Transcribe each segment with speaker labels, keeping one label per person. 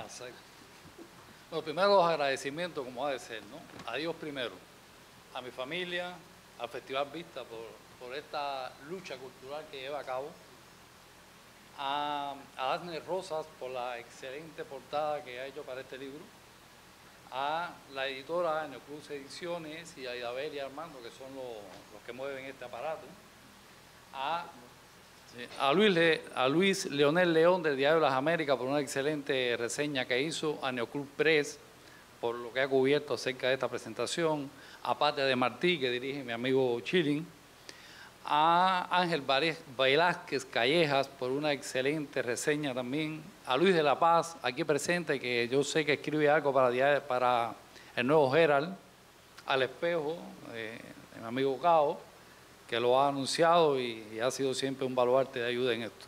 Speaker 1: Exacto. Bueno, primero los agradecimientos, como ha de ser, ¿no? A Dios primero, a mi familia, al Festival Vista por esta lucha cultural que lleva a cabo, a Asne Rosas por la excelente portada que ha hecho para este libro, a la editora Neocruz Ediciones y a Idabel y Armando, que son los que mueven este aparato, a Luis Leonel León del Diario de las Américas por una excelente reseña que hizo, a Neoclub Press por lo que ha cubierto acerca de esta presentación, a Patria de Martí, que dirige mi amigo Chilling, a Ángel Velázquez Callejas por una excelente reseña también, a Luis de la Paz, aquí presente, que yo sé que escribe algo para el Nuevo Herald, al Espejo, mi amigo Cao, que lo ha anunciado y ha sido siempre un baluarte de ayuda en esto,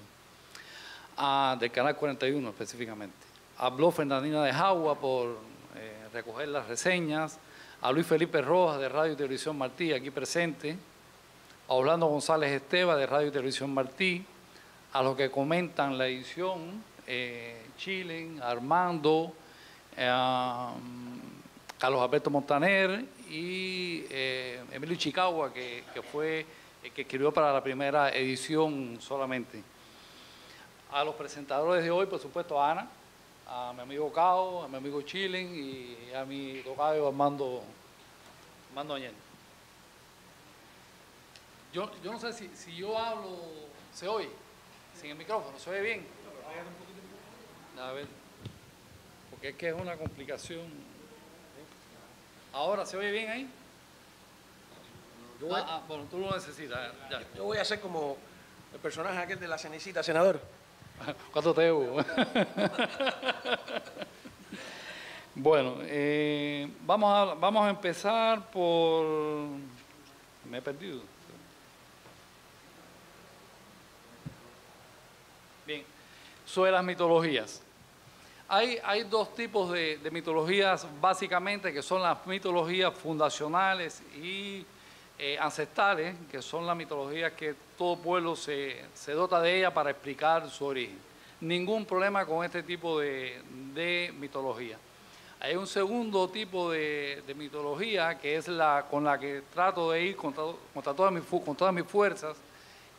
Speaker 1: del Canal 41 específicamente, a Blog Fernandina de Jagua por recoger las reseñas, a Luis Felipe Rojas de Radio y Televisión Martí, aquí presente, a Orlando González Esteva de Radio y Televisión Martí, a los que comentan la edición, Chilen, Armando, Carlos Alberto Montaner y Emilio Chicagua, que fue el que escribió para la primera edición solamente. A los presentadores de hoy, por supuesto, a Ana, a mi amigo Cao, a mi amigo Chilen y a mi tocayo Armando Añel. Yo no sé si yo hablo, ¿se oye? Sin el micrófono, ¿se oye bien? A ver, porque es que es una complicación. ¿Ahora se oye bien ahí? Bueno, tú lo necesitas. Ya.
Speaker 2: Yo voy a ser como el personaje aquel de la Cenicienta, senador.
Speaker 1: ¿Cuánto te debo? Bueno, vamos a empezar por... Me he perdido. Bien, sobre las mitologías. Hay dos tipos de mitologías básicamente, que son las mitologías fundacionales y ancestrales, que son las mitologías que todo pueblo se dota de ella para explicar su origen. Ningún problema con este tipo de mitología. Hay un segundo tipo de mitología, que es con la que trato de ir con todas mis fuerzas,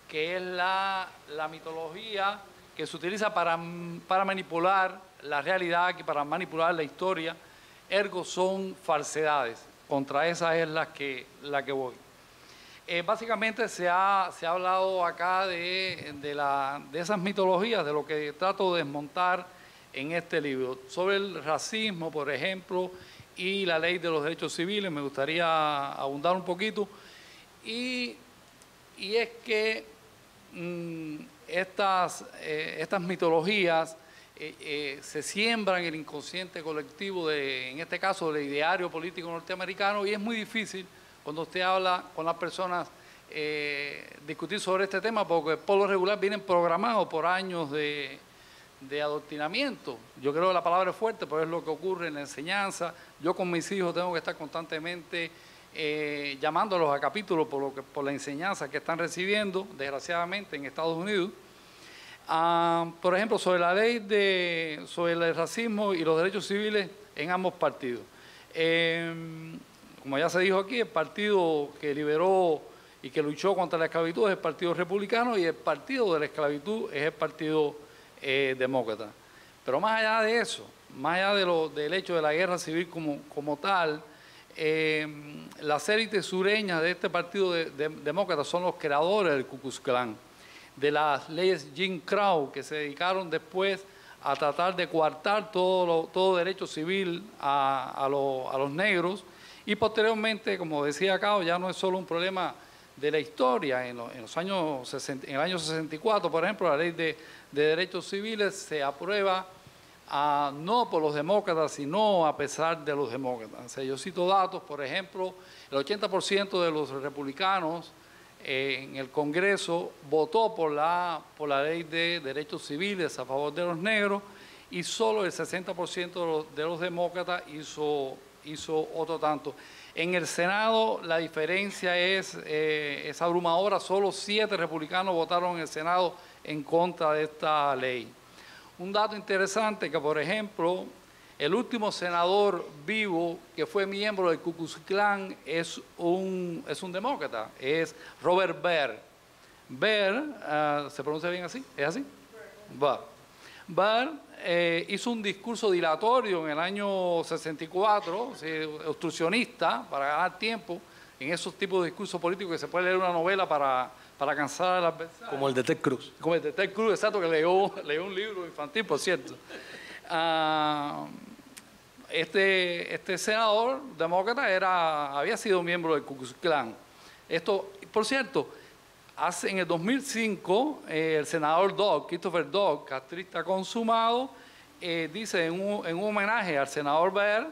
Speaker 1: que es la mitología que se utiliza para manipular la realidad, que para manipular la historia, ergo son falsedades. Contra esas es la que voy. Básicamente se ha hablado acá de esas mitologías, de lo que trato de desmontar en este libro. Sobre el racismo, por ejemplo, y la ley de los derechos civiles, me gustaría abundar un poquito. Y es que estas mitologías se siembran en el inconsciente colectivo, en este caso del ideario político norteamericano, y es muy difícil cuando usted habla con las personas discutir sobre este tema, porque por lo regular vienen programados por años de adoctrinamiento. Yo creo que la palabra es fuerte, pero es lo que ocurre en la enseñanza. Yo con mis hijos tengo que estar constantemente llamándolos a capítulos por la enseñanza que están recibiendo, desgraciadamente, en Estados Unidos. Por ejemplo, sobre la ley sobre el racismo y los derechos civiles en ambos partidos. Como ya se dijo aquí, el partido que liberó y que luchó contra la esclavitud es el Partido Republicano, y el partido de la esclavitud es el Partido Demócrata. Pero más allá de eso, más allá del hecho de la guerra civil como tal, las élites sureñas de este partido demócrata son los creadores del Ku Klux Klan, de las leyes Jim Crow, que se dedicaron después a tratar de coartar todo derecho civil a los negros, y posteriormente, como decía Cao, ya no es solo un problema de la historia. En el año 64, por ejemplo, la ley de derechos civiles se aprueba no por los demócratas, sino a pesar de los demócratas. O sea, yo cito datos, por ejemplo, el 80% de los republicanos en el Congreso votó por la ley de derechos civiles a favor de los negros, y solo el 60% de los demócratas hizo otro tanto. En el Senado la diferencia es abrumadora, solo 7 republicanos votaron en el Senado en contra de esta ley. Un dato interesante que, por ejemplo, el último senador vivo que fue miembro del Ku Klux Klan es un demócrata, es Robert Byrd. Byrd, ¿se pronuncia bien así? ¿Es así? Byrd hizo un discurso dilatorio en el año 64, obstruccionista, para ganar tiempo, en esos tipos de discursos políticos que se puede leer una novela para cansar al adversario.
Speaker 2: Como el de Ted Cruz.
Speaker 1: Como el de Ted Cruz, exacto, que leyó un libro infantil, por cierto. Este senador demócrata había sido miembro del Ku Klux Klan. Esto, por cierto, en el 2005, el senador Christopher Dodd, castrista consumado, dice en un homenaje al senador Byrd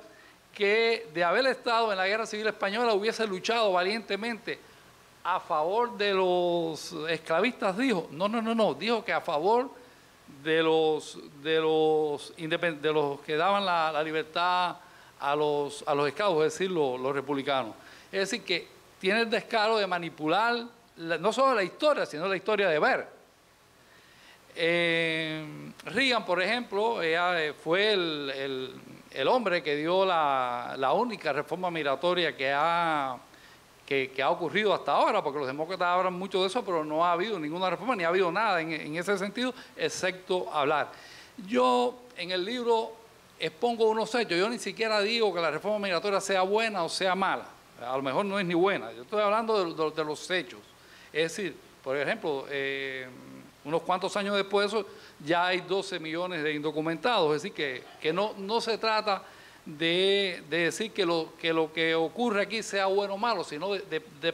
Speaker 1: que de haber estado en la Guerra Civil Española hubiese luchado valientemente a favor de los esclavistas. Dijo que a favor de los que daban la libertad a los esclavos, es decir, los republicanos. Es decir, que tiene el descaro de manipular no solo la historia, sino la historia de Byrd. Reagan, por ejemplo, fue el hombre que dio la única reforma migratoria que ha ocurrido hasta ahora, porque los demócratas hablan mucho de eso, pero no ha habido ninguna reforma, ni ha habido nada en ese sentido, excepto hablar. Yo en el libro expongo unos hechos, yo ni siquiera digo que la reforma migratoria sea buena o sea mala, a lo mejor no es ni buena, yo estoy hablando de los hechos. Es decir, por ejemplo, unos cuantos años después de eso, ya hay 12 millones de indocumentados, es decir, que no se trata de decir que lo que ocurre aquí sea bueno o malo, sino de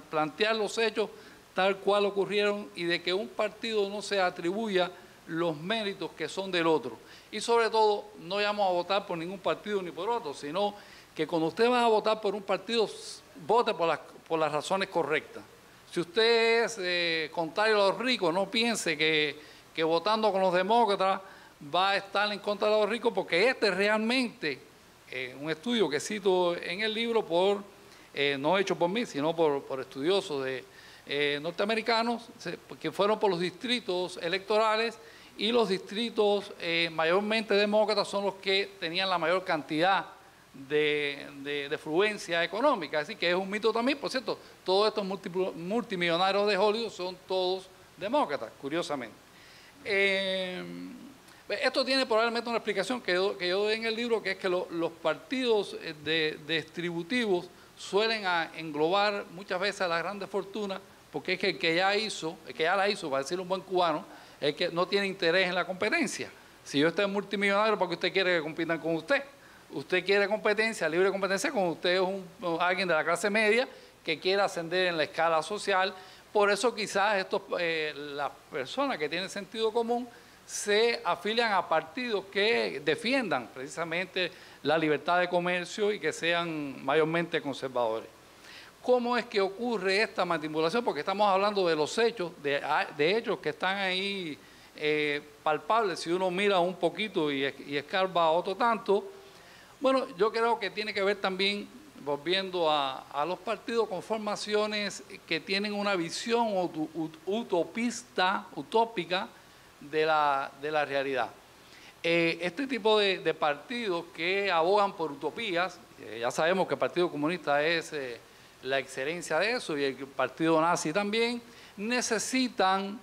Speaker 1: plantear los hechos tal cual ocurrieron y de que un partido no se atribuya los méritos que son del otro. Y sobre todo, no vamos a votar por ningún partido ni por otro, sino que cuando usted va a votar por un partido, vote por las razones correctas. Si usted es contrario a los ricos, no piense que votando con los demócratas va a estar en contra de los ricos, porque realmente, un estudio que cito en el libro, no hecho por mí, sino por estudiosos norteamericanos, que fueron por los distritos electorales, y los distritos mayormente demócratas son los que tenían la mayor cantidad de fluencia económica. Así que es un mito también. Por cierto, todos estos multimillonarios de Hollywood son todos demócratas, curiosamente. Esto tiene probablemente una explicación que yo doy en el libro, que es que los partidos distributivos suelen englobar muchas veces a las grandes fortunas, porque es que el que ya la hizo, para decirlo un buen cubano, es que no tiene interés en la competencia. Si yo estoy multimillonario, ¿por qué usted quiere que compitan con usted? Usted quiere competencia, libre competencia, cuando usted es alguien de la clase media que quiere ascender en la escala social. Por eso quizás las personas que tienen sentido común se afilian a partidos que defiendan precisamente la libertad de comercio y que sean mayormente conservadores. ¿Cómo es que ocurre esta manipulación? Porque estamos hablando de los hechos, de hechos que están ahí palpables si uno mira un poquito y escarba otro tanto. Bueno, yo creo que tiene que ver también, volviendo a los partidos, con formaciones que tienen una visión utópica de la realidad. Este tipo de partidos que abogan por utopías, ya sabemos que el Partido Comunista es la excelencia de eso, y el Partido Nazi también, necesitan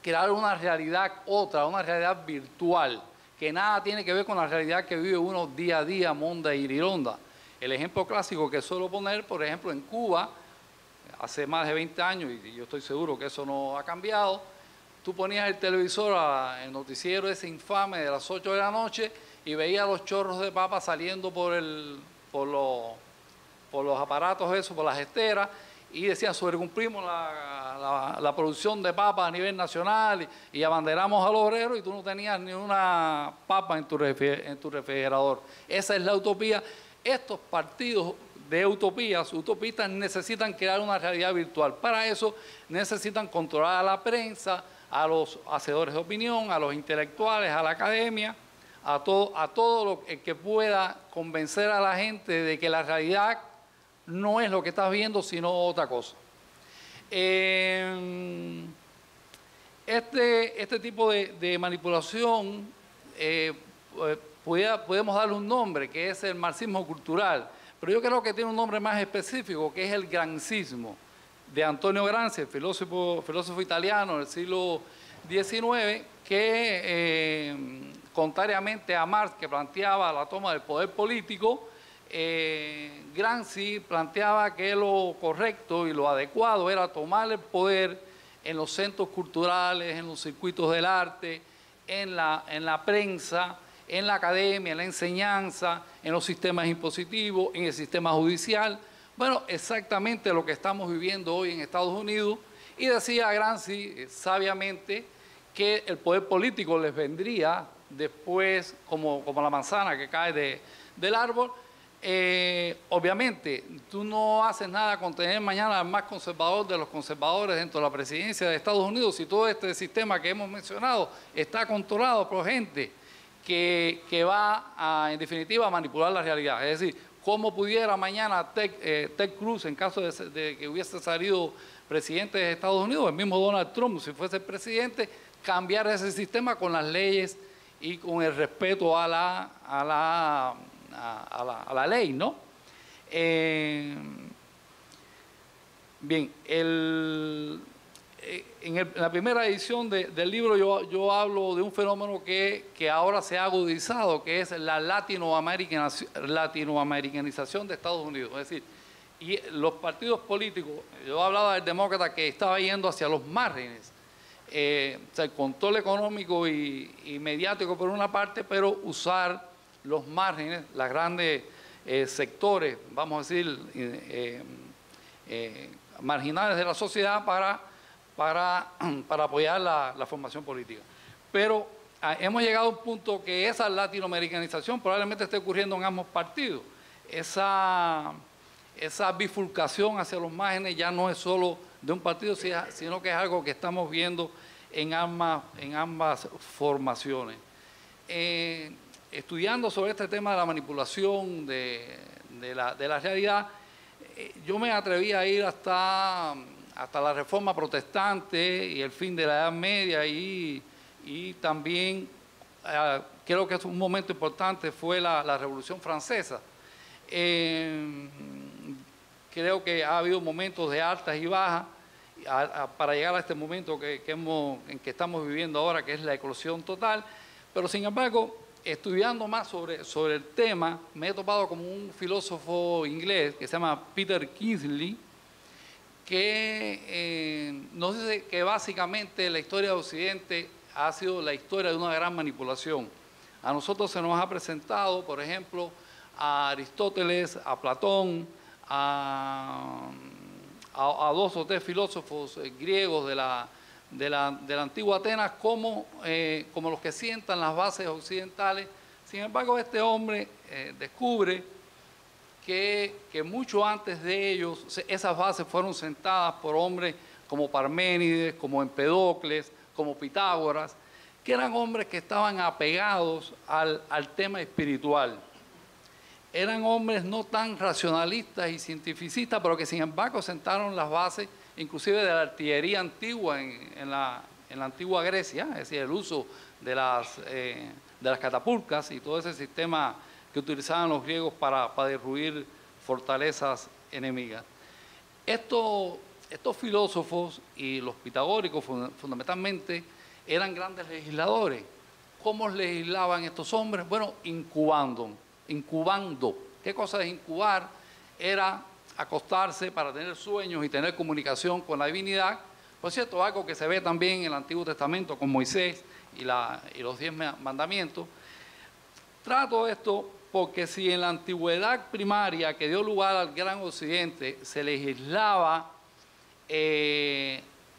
Speaker 1: crear una realidad una realidad virtual, que nada tiene que ver con la realidad que vive uno día a día, monda y lironda. El ejemplo clásico que suelo poner, por ejemplo, en Cuba, hace más de 20 años, y yo estoy seguro que eso no ha cambiado, tú ponías el televisor, el noticiero ese infame de las 8 de la noche, y veías los chorros de papa saliendo por los aparatos esos, por las esteras, y decían, sobrecumplimos la producción de papas a nivel nacional y abanderamos a los obreros, y tú no tenías ni una papa en tu refrigerador. Esa es la utopía. Estos partidos de utopistas necesitan crear una realidad virtual. Para eso necesitan controlar a la prensa, a los hacedores de opinión, a los intelectuales, a la academia, a todo el que pueda convencer a la gente de que la realidad no es lo que estás viendo, sino otra cosa. Este tipo de manipulación podemos darle un nombre, que es el marxismo cultural, pero yo creo que tiene un nombre más específico, que es el gramscismo, de Antonio Gramsci, el filósofo italiano del siglo XIX, que contrariamente a Marx, que planteaba la toma del poder político, Gramsci planteaba que lo correcto y lo adecuado era tomar el poder en los centros culturales, en los circuitos del arte, en la prensa, en la academia, en la enseñanza, en los sistemas impositivos, en el sistema judicial. Bueno, exactamente lo que estamos viviendo hoy en Estados Unidos. Y decía Gramsci sabiamente que el poder político les vendría después como la manzana que cae del árbol. Obviamente, tú no haces nada con tener mañana al más conservador de los conservadores dentro de la presidencia de Estados Unidos si todo este sistema que hemos mencionado está controlado por gente que va a, en definitiva, a manipular la realidad. Es decir, ¿cómo pudiera mañana Ted Cruz, en caso de que hubiese salido presidente de Estados Unidos, el mismo Donald Trump, si fuese presidente, cambiar ese sistema con las leyes y con el respeto a la ley, ¿no? Bien, en la primera edición del libro yo hablo de un fenómeno que ahora se ha agudizado, que es la latinoamericanización de Estados Unidos. Es decir, y los partidos políticos, yo hablaba del demócrata que estaba yendo hacia los márgenes, o sea, el control económico y mediático por una parte, pero usar los márgenes, los grandes sectores, vamos a decir, marginales de la sociedad para apoyar la formación política. Pero hemos llegado a un punto que esa latinoamericanización probablemente esté ocurriendo en ambos partidos. Esa bifurcación hacia los márgenes ya no es solo de un partido, sino que es algo que estamos viendo en ambas formaciones. Estudiando sobre este tema de la manipulación de la realidad, yo me atreví a ir hasta la Reforma Protestante y el fin de la Edad Media y también creo que es un momento importante fue la Revolución Francesa. Creo que ha habido momentos de altas y bajas para llegar a este momento en que estamos viviendo ahora, que es la eclosión total, pero sin embargo, estudiando más sobre el tema, me he topado con un filósofo inglés que se llama Peter Kingsley, que nos dice que básicamente la historia de Occidente ha sido la historia de una gran manipulación. A nosotros se nos ha presentado, por ejemplo, a Aristóteles, a Platón, a dos o tres filósofos griegos de la antigua Atenas como los que sientan las bases occidentales. Sin embargo, este hombre descubre que mucho antes de ellos esas bases fueron sentadas por hombres como Parménides, como Empedocles, como Pitágoras, que eran hombres que estaban apegados al tema espiritual. Eran hombres no tan racionalistas y cientificistas, pero que sin embargo sentaron las bases inclusive de la artillería antigua en la antigua Grecia, es decir, el uso de las catapultas y todo ese sistema que utilizaban los griegos para destruir fortalezas enemigas. Estos filósofos y los pitagóricos fundamentalmente eran grandes legisladores. ¿Cómo legislaban estos hombres? Bueno, incubando. ¿Qué cosa es incubar? Era acostarse para tener sueños y tener comunicación con la divinidad. Por cierto, algo que se ve también en el Antiguo Testamento con Moisés y los 10 mandamientos. Trato esto porque si en la antigüedad primaria que dio lugar al Gran Occidente se legislaba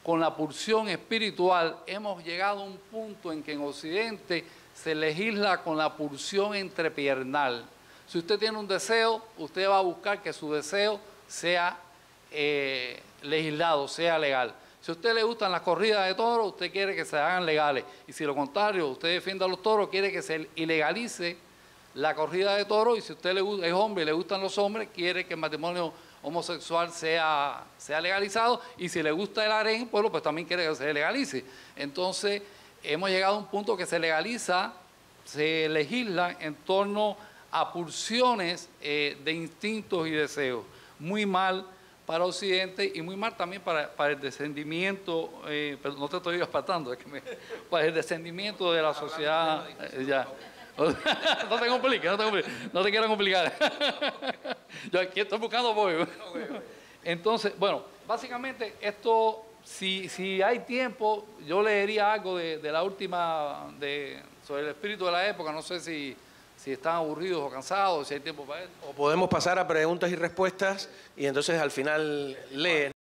Speaker 1: con la pulsión espiritual, hemos llegado a un punto en que en Occidente se legisla con la pulsión entrepiernal. Si usted tiene un deseo, usted va a buscar que su deseo sea legislado, sea legal. Si a usted le gustan las corridas de toros, usted quiere que se hagan legales. Y si lo contrario, usted defiende a los toros, quiere que se ilegalice la corrida de toros. Y si a usted es hombre y le gustan los hombres, quiere que el matrimonio homosexual sea legalizado, y si le gusta el harén, pues también quiere que se legalice. Entonces, hemos llegado a un punto que se legaliza, se legisla en torno a pulsiones de instintos y deseos. Muy mal para Occidente y muy mal también para el descendimiento, pero no te estoy espantando, es que para el descendimiento de la sociedad. Ya. No te compliques, no te quiero complicar. Yo aquí estoy buscando apoyo. Entonces, bueno, básicamente esto, si hay tiempo, yo leería algo de la última, sobre el espíritu de la época. No sé si están aburridos o cansados, si hay tiempo para eso.
Speaker 2: O podemos pasar a preguntas y respuestas y entonces al final leen.